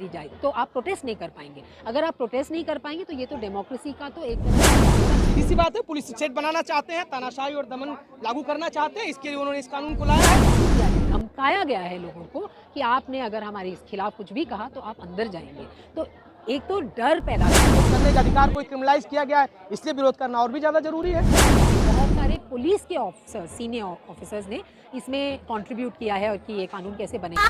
दी जाए तो आप प्रोटेस्ट नहीं कर पाएंगे। अगर आप प्रोटेस्ट नहीं कर पाएंगे तो ये तो डेमोक्रेसी का तो एक इसी बात है, पुलिस स्टेट बनाना चाहते हैं, तानाशाही और दमन लागू करना चाहते हैं, इसके लिए उन्होंने इस कानून को लाया है। धमकाया गया है लोगों को कि आपने अगर हमारे इस खिलाफ कुछ भी कहा तो आप अंदर जाएंगे। तो एक तो डर पैदा करने का अधिकार को क्रिमिनलाइज किया गया है, इसलिए विरोध करना और भी ज़्यादा जरूरी है। बहुत सारे पुलिस के ऑफिसर्स, सीनियर ऑफिसर्स ने इसमें कंट्रीब्यूट किया है और कि ये कानून कैसे बनेगा।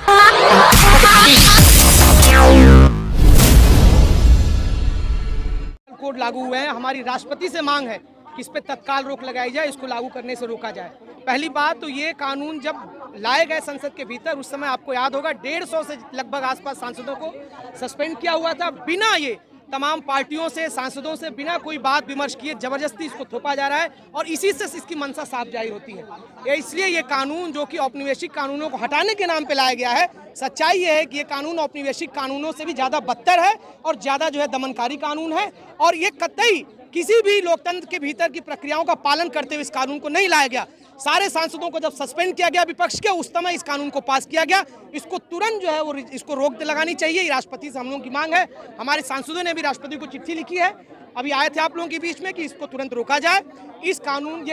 कोड लागू हुए हैं, हमारी राष्ट्रपति से मांग है कि इस पे तत्काल रोक लगाई जाए, इसको लागू करने से रोका जाए। पहली बात तो ये कानून जब लाए गए संसद के भीतर, उस समय आपको याद होगा 150 से लगभग आसपास सांसदों को सस्पेंड किया हुआ था। बिना ये तमाम पार्टियों से, सांसदों से बिना कोई बात विमर्श किए जबरदस्ती इसको थोपा जा रहा है और इसी से इसकी मंशा साफ जाहिर होती है। इसलिए ये कानून जो कि औपनिवेशिक कानूनों को हटाने के नाम पे लाया गया है, सच्चाई ये है कि ये कानून औपनिवेशिक कानूनों से भी ज़्यादा बदतर है और ज़्यादा जो है दमनकारी कानून है और ये कतई किसी भी लोकतंत्र के भीतर की प्रक्रियाओं का पालन करते हुए इस कानून को नहीं लाया गया। सारे सांसदों को जब सस्पेंड किया गया विपक्ष के, उस समय इस कानून को पास किया गया। इसको तुरंत जो है वो इसको रोक लगानी चाहिए। राष्ट्रपति से हम लोगों की मांग है। हमारे सांसदों ने भी राष्ट्रपति को चिट्ठी लिखी है, अभी आए थे आप लोगों के बीच में, कि इसको तुरंत रोका जाए। ये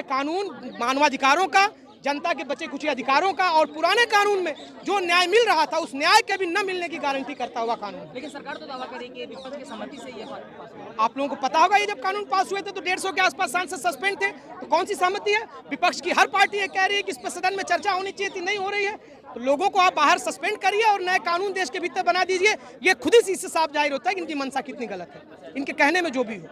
कानून मानवाधिकारों का, जनता के बचे कुछ अधिकारों का और पुराने कानून में जो न्याय मिल रहा था उस न्याय के भी न मिलने की गारंटी करता हुआ कानून। लेकिन सरकार तो दावा करेगी कि विपक्ष की सहमति से ये पास हुआ। आप लोगों को पता होगा ये जब कानून पास हुए थे तो 150 के आसपास सांसद सस्पेंड थे, तो कौन सी सहमति है? विपक्ष की हर पार्टी ये कह रही है कि इस पर सदन में चर्चा होनी चाहिए थी, नहीं हो रही है। तो लोगों को आप बाहर सस्पेंड करिए और नए कानून देश के भीतर बना दीजिए। ये खुद ही इससे साफ जाहिर होता है कि इनकी मंशा कितनी गलत है। इनके कहने में जो भी हो,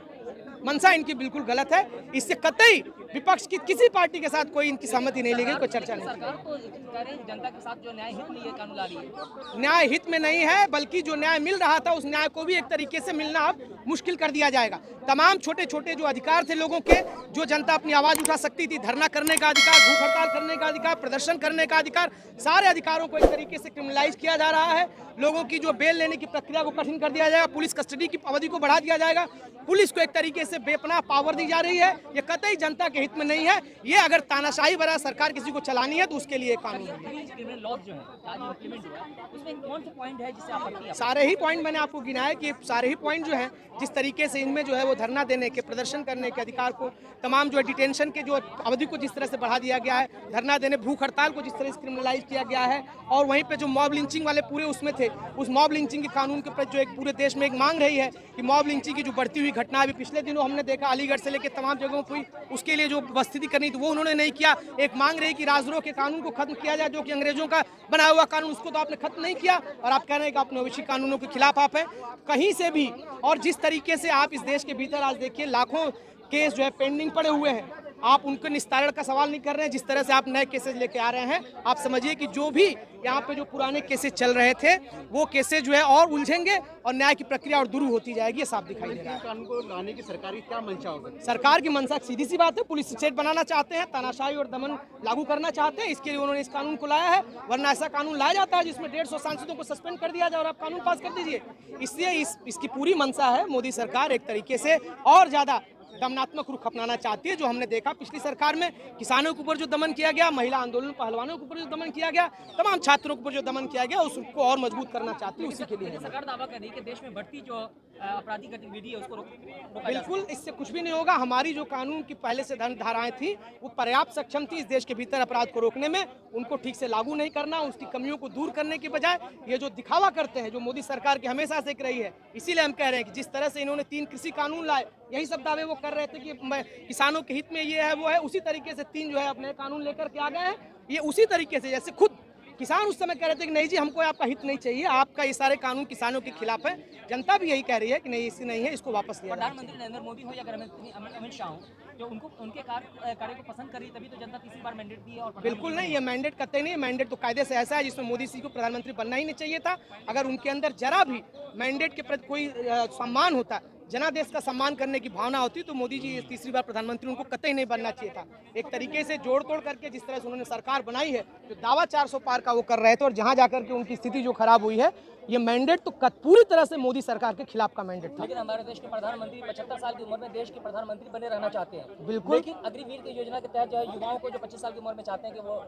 मंशा इनकी बिल्कुल गलत है। इससे कतई विपक्ष की किसी पार्टी के साथ कोई इनकी सहमति नहीं ली गई, कोई चर्चा नहीं। सरकार तो कह रही है जनता के साथ जो न्याय हित में ये कानून ला रही है। न्याय हित में नहीं है, बल्कि जो न्याय मिल रहा था उस न्याय को भी एक तरीके से मिलना अब मुश्किल कर दिया जाएगा। तमाम छोटे छोटे जो अधिकार थे लोगों के, जो जनता अपनी आवाज उठा सकती थी, धरना करने का अधिकार, भूख हड़ताल करने का अधिकार, प्रदर्शन करने का अधिकार, सारे अधिकारों को एक तरीके से क्रिमिनलाइज किया जा रहा है। लोगों की जो बेल लेने की प्रक्रिया को कठिन कर दिया जाएगा, पुलिस कस्टडी की अवधि को बढ़ा दिया जाएगा, पुलिस को एक तरीके से बेपनाह पावर दी जा रही है। ये कतई जनता के हित में नहीं है। ये अगर तानाशाही भरा सरकार किसी को चलानी है तो उसके लिए कानून है। क्रिमिनल लॉज जो है आज इम्प्लीमेंट हुआ है, उसमें कौन सा पॉइंट है जिससे आपत्ति है? सारे ही पॉइंट मैंने आपको गिनाया कि सारे ही पॉइंट जो हैं, जिस तरीके से इनमें जो है वो धरना देने के, प्रदर्शन करने के अधिकार को, तमाम जो है डिटेंशन के जो अवधि को जिस तरह से बढ़ा दिया गया है, धरना देने, भूख हड़ताल को जिस तरह से क्रिमिनलाइज किया गया है, और वहीं पे जो मॉब लिंचिंग वाले पूरे उसमें थे, उस मॉब लिंचिंग के कानून के प्रति जो एक पूरे देश में एक मांग रही है कि मॉब लिंचिंग की जो बढ़ती हुई घटना अभी पिछले दिनों हमने देखा अलीगढ़ से लेकर तमाम जगहों पर हुई, उसके लिए जो उपस्थिति करनी थी वो उन्होंने नहीं किया। एक मांग रही कि राजद्रोह के कानून को खत्म किया जाए, जो कि अंग्रेजों का बनाया हुआ कानून, उसको तो आपने खत्म नहीं किया और आप कह रहे हैं कि आपने ओवैसी कानूनों के खिलाफ आप हैं। कहीं से भी और जिस तरीके से आप इस देश के भीतर आज देखिए लाखों केस जो है पेंडिंग पड़े हुए हैं, आप उनके निस्तारण का सवाल नहीं कर रहे हैं। जिस तरह से आप नए केसेस लेके आ रहे हैं, आप समझिए कि जो भी यहाँ पे जो पुराने केसेस चल रहे थे वो केसेस जो है और उलझेंगे और न्याय की प्रक्रिया और दुरू होती जाएगी। ये साफ दिखाई दे रहा है। कानून को लाने की सरकार की क्या मंशा होगी? सरकार की मंशा सीधी सी बात है, पुलिस स्टेट बनाना चाहते हैं, तानाशाही और दमन लागू करना चाहते हैं, इसके लिए उन्होंने इस कानून को लाया है। वरना ऐसा कानून लाया जाता है जिसमें 150 सांसदों को सस्पेंड कर दिया जाए और आप कानून पास कर दीजिए। इसलिए इसकी पूरी मंशा है, मोदी सरकार एक तरीके से और ज्यादा दमनात्मक रुख अपनाना चाहती है। जो हमने देखा पिछली सरकार में, किसानों के ऊपर जो दमन किया गया, महिला आंदोलन पहलवानों के ऊपर जो दमन किया गया, तमाम छात्रों के ऊपर जो दमन किया गया, उसको और मजबूत करना चाहती है। उसी के लिए सरकार दावा कर रही है कि देश में बढ़ती जो आपराधिक गतिविधि है उसको रोका जा बिल्कुल, इससे कुछ भी नहीं होगा। हमारी जो कानून की पहले से धाराएं थी वो पर्याप्त सक्षम थी इस देश के भीतर अपराध को रोकने में। उनको ठीक से लागू नहीं करना, उसकी कमियों को दूर करने के बजाय ये जो दिखावा करते हैं, जो मोदी सरकार की हमेशा से रही है, इसीलिए हम कह रहे हैं कि जिस तरह से इन्होंने 3 कृषि कानून लाए, यही सब दावे वो कर रहे थे कि किसानों के हित में ये है वो है, उसी तरीके से 3 जो है अपने कानून लेकर के आ गए हैं। ये उसी तरीके से जैसे खुद किसान उस समय कह रहे थे कि नहीं जी हमको आपका हित नहीं चाहिए, आपका ये सारे कानून किसानों के खिलाफ है। जनता भी यही कह रही है कि नहीं, इससे नहीं है, इसको वापस लिया जाए। प्रधानमंत्री नरेंद्र मोदी हो या अमित शाह हो, जो उनके कार्य को पसंद करी तभी तो जनता तीसरी बार मैंडेट दी है। और बिल्कुल नहीं, ये मैंडेट कतई नहीं। मैंडेट तो कायदे से ऐसा है जिसमें मोदी जी को प्रधानमंत्री बनना ही नहीं चाहिए था। अगर उनके अंदर जरा भी मैंडेट के प्रति कोई सम्मान होता जनादेश का सम्मान करने की भावना होती तो मोदी जी तीसरी बार प्रधानमंत्री उनको कतई नहीं बनना चाहिए था। एक तरीके से जोड़ तोड़ करके जिस तरह से उन्होंने सरकार बनाई है, जो दावा 400 पार का वो कर रहे थे और जहां जाकर के उनकी स्थिति जो खराब हुई है, ये मैंडेट तो पूरी तरह से मोदी सरकार के खिलाफ का मैंडेट था। लेकिन हमारे देश के प्रधानमंत्री 75 साल की उम्र में देश के प्रधानमंत्री बने रहना चाहते हैं। बिल्कुल। लेकिन अग्निवीर की योजना के तहत जो है युवाओं को जो 25 साल की उम्र में चाहते हैं कि वो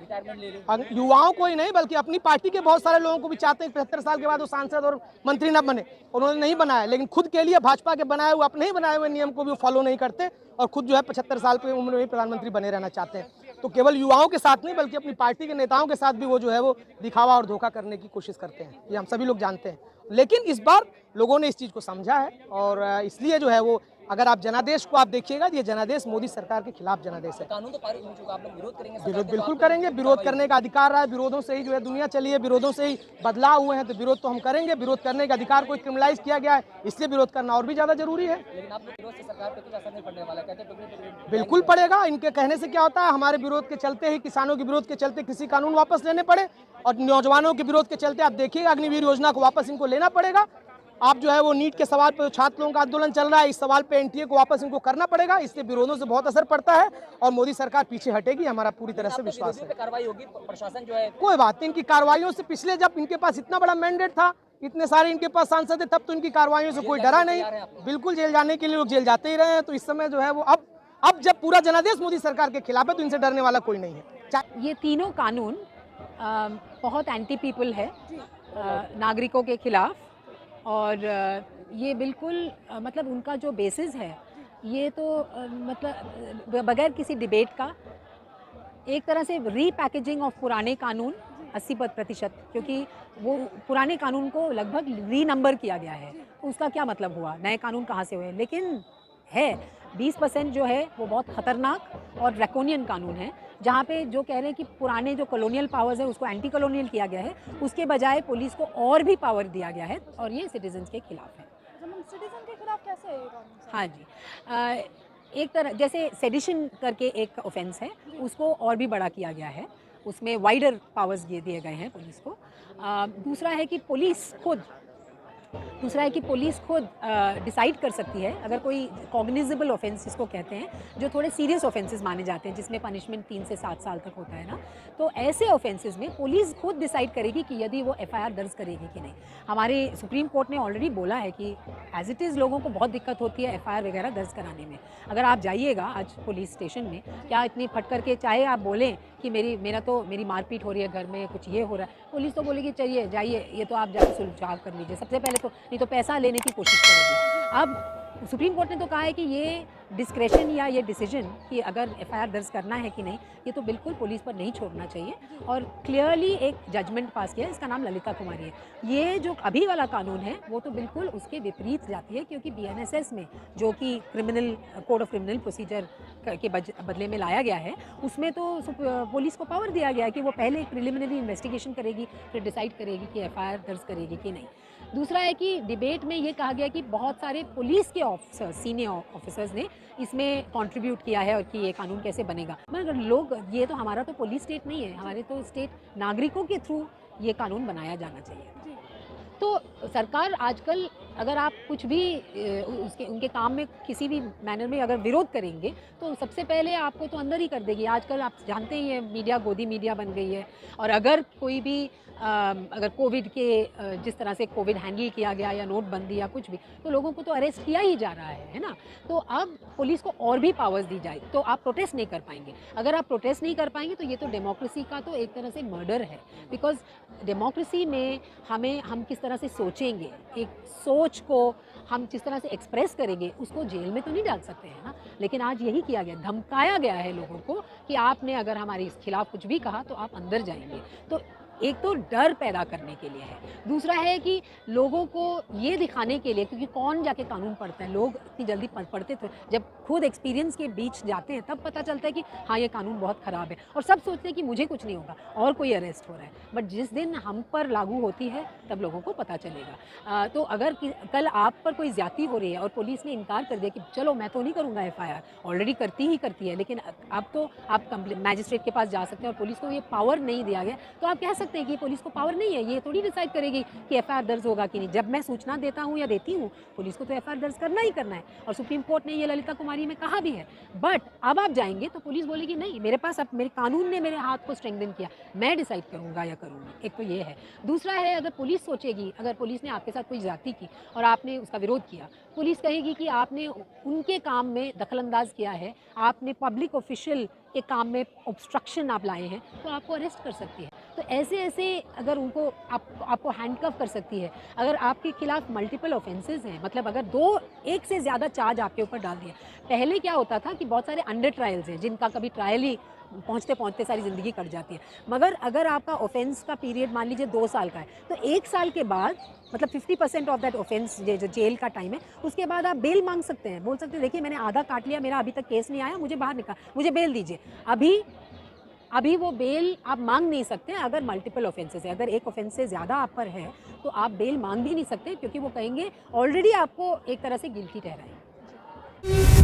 रिटायरमेंट ले लें। युवाओं को ही नहीं बल्कि अपनी पार्टी के बहुत सारे लोगों को भी चाहते हैं 75 साल के बाद वो सांसद और मंत्री न बने। उन्होंने नहीं बनाया, लेकिन खुद के लिए भाजपा के बनाए हुए अपने ही बनाए हुए नियम को भी फॉलो नहीं करते और खुद जो है 75 साल की उम्र में प्रधानमंत्री बने रहना चाहते हैं। तो केवल युवाओं के साथ नहीं बल्कि अपनी पार्टी के नेताओं के साथ भी वो जो है वो दिखावा और धोखा करने की कोशिश करते हैं, ये हम सभी लोग जानते हैं। लेकिन इस बार लोगों ने इस चीज़ को समझा है और इसलिए जो है वो, अगर आप जनादेश को आप देखिएगा, ये जनादेश मोदी सरकार के खिलाफ जनादेश है। कानून तो पारित हो चुका, आप लोग विरोध करेंगे? विरोध बिल्कुल करेंगे, विरोध करने का अधिकार रहा है, विरोधों से ही जो है दुनिया चली है, विरोधों से ही बदलाव हुए हैं, तो विरोध तो हम करेंगे। विरोध करने का अधिकार को क्रिमिनलाइज किया गया है, इसलिए विरोध करना और भी ज़्यादा जरूरी है। लेकिन आप लोग विरोध से सरकार पे कुछ असर नहीं पड़ने वाला, कहते हैं बिल्कुल पड़ेगा। इनके कहने से क्या होता है, हमारे विरोध के चलते ही, किसानों के विरोध के चलते कृषि कानून वापस लेने पड़े और नौजवानों के विरोध के चलते आप देखिएगा अग्निवीर योजना को वापस इनको लेना पड़ेगा। आप जो है वो नीट के सवाल पे छात्र लोगों का आंदोलन चल रहा है, इस सवाल पे एनटीए को वापस इनको करना पड़ेगा। इससे विरोधों से बहुत असर पड़ता है और मोदी सरकार पीछे हटेगी, हमारा पूरी तरह से विश्वास है। कार्रवाई होगी, प्रशासन जो है कोई बात नहीं, इनकी कार्रवाइयों से पिछले जब इनके पास इतना बड़ा मैंडेट था, इतने सारे इनके पास सांसद थे, तब तो इनकी कार्रवाइयों से कोई डरा नहीं। बिल्कुल जेल जाने के लिए लोग जेल जाते ही रहे हैं। तो इस समय जो है वो अब जब पूरा जनादेश मोदी सरकार के खिलाफ है तो इनसे डरने वाला कोई नहीं है। ये तीनों कानून बहुत एंटी पीपल है, नागरिकों के खिलाफ, और ये बिल्कुल मतलब उनका जो बेसिस है ये तो मतलब बगैर किसी डिबेट का एक तरह से रीपैकेजिंग ऑफ पुराने कानून 80%, क्योंकि वो पुराने कानून को लगभग री नंबर किया गया है। तो उसका क्या मतलब हुआ, नए कानून कहाँ से हुए? लेकिन है 20% जो है वो बहुत ख़तरनाक और ड्रैकोनियन कानून है, जहाँ पे जो कह रहे हैं कि पुराने जो कॉलोनियल पावर्स है उसको एंटी कॉलोनियल किया गया है, उसके बजाय पुलिस को और भी पावर दिया गया है और ये सिटीजन्स के खिलाफ है। सिटीजन के खिलाफ कैसे है ये कानून? हाँ जी, एक तरह जैसे सेडिशन करके एक ऑफेंस है, उसको और भी बड़ा किया गया है, उसमें वाइडर पावर्स दिए गए हैं पुलिस को। दूसरा है कि पुलिस खुद डिसाइड कर सकती है, अगर कोई कॉग्निजेबल ऑफेंस इसको कहते हैं, जो थोड़े सीरियस ऑफेंसेस माने जाते हैं जिसमें पनिशमेंट 3 से 7 साल तक होता है ना, तो ऐसे ऑफेंसेस में पुलिस खुद डिसाइड करेगी कि यदि वो एफआईआर दर्ज करेगी कि नहीं। हमारे सुप्रीम कोर्ट ने ऑलरेडी बोला है कि एज इट इज़ लोगों को बहुत दिक्कत होती है एफआईआर वगैरह दर्ज कराने में। अगर आप जाइएगा आज पुलिस स्टेशन में, क्या इतनी फट करके चाहे आप बोलें कि मेरी मारपीट हो रही है घर में, कुछ ये हो रहा है, पुलिस तो बोलेगी चलिए जाइए, ये तो आप जाकर सुलझाव कर लीजिए सबसे पहले तो, नहीं तो पैसा लेने की कोशिश करेगी। अब सुप्रीम कोर्ट ने तो कहा है कि ये डिस्क्रेशन या ये डिसीजन कि अगर एफआईआर दर्ज करना है कि नहीं, ये तो बिल्कुल पुलिस पर नहीं छोड़ना चाहिए, और क्लियरली एक जजमेंट पास किया है, इसका नाम ललिता कुमारी है। ये जो अभी वाला कानून है वो तो बिल्कुल उसके विपरीत जाती है, क्योंकि बीएनएसएस में जो कि कोड ऑफ क्रिमिनल प्रोसीजर के बदले में लाया गया है, उसमें तो पुलिस को पावर दिया गया है कि वो पहले एक प्रिलिमिनरी इन्वेस्टिगेशन करेगी, फिर डिसाइड करेगी कि एफआईआर दर्ज करेगी कि नहीं। दूसरा है कि डिबेट में ये कहा गया कि बहुत सारे पुलिस के ऑफिसर्स, सीनियर ऑफिसर्स ने इसमें कंट्रीब्यूट किया है और कि ये कानून कैसे बनेगा। मगर लोग, ये तो हमारा तो पुलिस स्टेट नहीं है, हमारे तो स्टेट नागरिकों के थ्रू ये कानून बनाया जाना चाहिए। तो सरकार आजकल, अगर आप कुछ भी उनके काम में किसी भी मैनर में अगर विरोध करेंगे तो सबसे पहले आपको तो अंदर ही कर देगी। आजकल आप जानते ही हैं, मीडिया गोदी मीडिया बन गई है, और अगर कोई भी अगर कोविड के जिस तरह से कोविड हैंडल किया गया या नोटबंदी या कुछ भी, तो लोगों को तो अरेस्ट किया ही जा रहा है ना। तो अब पुलिस को और भी पावर्स दी जाए तो आप प्रोटेस्ट नहीं कर पाएंगे। अगर आप प्रोटेस्ट नहीं कर पाएंगे तो ये तो डेमोक्रेसी का तो एक तरह से मर्डर है, बिकॉज डेमोक्रेसी में हम किस तरह से सोचेंगे, एक सोच को हम जिस तरह से एक्सप्रेस करेंगे, उसको जेल में तो नहीं डाल सकते हैं ना। लेकिन आज यही किया गया, धमकाया गया है लोगों को कि आपने अगर हमारे इस खिलाफ कुछ भी कहा तो आप अंदर जाएंगे। तो एक तो डर पैदा करने के लिए है, दूसरा है कि लोगों को ये दिखाने के लिए, क्योंकि कौन जाके कानून पढ़ता है, लोग इतनी जल्दी पढ़ते थे, जब खुद एक्सपीरियंस के बीच जाते हैं तब पता चलता है कि हाँ ये कानून बहुत ख़राब है, और सब सोचते हैं कि मुझे कुछ नहीं होगा और कोई अरेस्ट हो रहा है। बट जिस दिन हम पर लागू होती है तब लोगों को पता चलेगा। तो अगर कल आप पर कोई ज्यादती हो रही है और पुलिस ने इनकार कर दिया कि चलो मैं तो नहीं करूँगा एफआईआर, ऑलरेडी करती है, लेकिन अब तो आप मैजिस्ट्रेट के पास जा सकते हैं और पुलिस को ये पावर नहीं दिया गया, तो आप कह सकते हैं कि पुलिस को पावर नहीं है, ये थोड़ी डिसाइड करेगी कि एफआईआर दर्ज होगा कि नहीं। जब मैं सूचना देता हूँ या देती हूँ, पुलिस को तो एफआईआर दर्ज करना ही करना है, और सुप्रीम कोर्ट ने ये ललिता कुमारी में कहा भी है। बट अब आप जाएंगे तो पुलिस बोलेगी नहीं, मेरे पास अब मेरे कानून ने मेरे हाथ को स्ट्रेंथन किया, मैं डिसाइड करूँगा या करूँगी। एक तो ये है। दूसरा है, अगर पुलिस सोचेगी, अगर पुलिस ने आपके साथ कोई ज्यादती की और आपने उसका विरोध किया, पुलिस कहेगी कि आपने उनके काम में दखलंदाज किया है, आपने पब्लिक ऑफिशियल के काम में ऑब्स्ट्रक्शन आप लाए हैं, तो आपको अरेस्ट कर सकती है। तो ऐसे ऐसे अगर उनको आपको हैंडकफ कर सकती है। अगर आपके खिलाफ मल्टीपल ऑफेंसेस हैं, मतलब अगर एक से ज़्यादा चार्ज आपके ऊपर डाल दिया। पहले क्या होता था कि बहुत सारे अंडर ट्रायल्स हैं जिनका कभी ट्रायल ही पहुँचते पहुँचते सारी ज़िंदगी कट जाती है। मगर अगर आपका ऑफेंस का पीरियड मान लीजिए 2 साल का है, तो 1 साल के बाद मतलब 50% ऑफ दैट ऑफेंस जो जेल का टाइम है, उसके बाद आप बेल मांग सकते हैं। बोल सकते हैं देखिए मैंने आधा काट लिया, मेरा अभी तक केस नहीं आया, मुझे बाहर निकाल, मुझे बेल दीजिए। अभी वो बेल आप मांग नहीं सकते अगर मल्टीपल ऑफेंसेस है। अगर एक ऑफेंस से ज़्यादा आप पर है तो आप बेल मांग भी नहीं सकते, क्योंकि वो कहेंगे ऑलरेडी आपको एक तरह से गिल्टी ठहराएंगे।